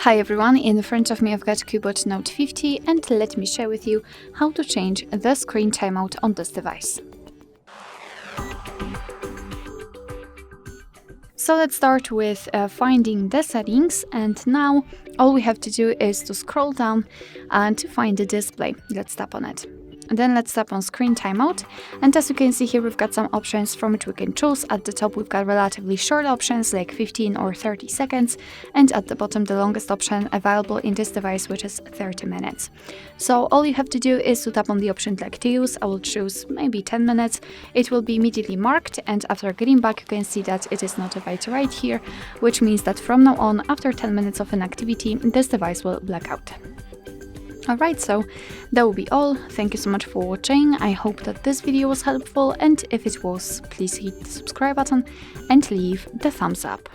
Hi everyone, in front of me I've got CUBOT Note 50 and let me share with you how to change the screen timeout on this device. So let's start with finding the settings, and now all we have to do is to scroll down and to find the display. Let's tap on it. And then let's tap on screen timeout, and as you can see here we've got some options from which we can choose. At the top we've got relatively short options like 15 or 30 seconds, and at the bottom the longest option available in this device, which is 30 minutes. So all you have to do is to tap on the option click to use. I will choose maybe 10 minutes. It will be immediately marked, and after getting back you can see that it is notified right here, which means that from now on, after 10 minutes of an activity, this device will black out. Alright, so that will be all. Thank you so much for watching. I hope that this video was helpful, and if it was, please hit the subscribe button and leave the thumbs up.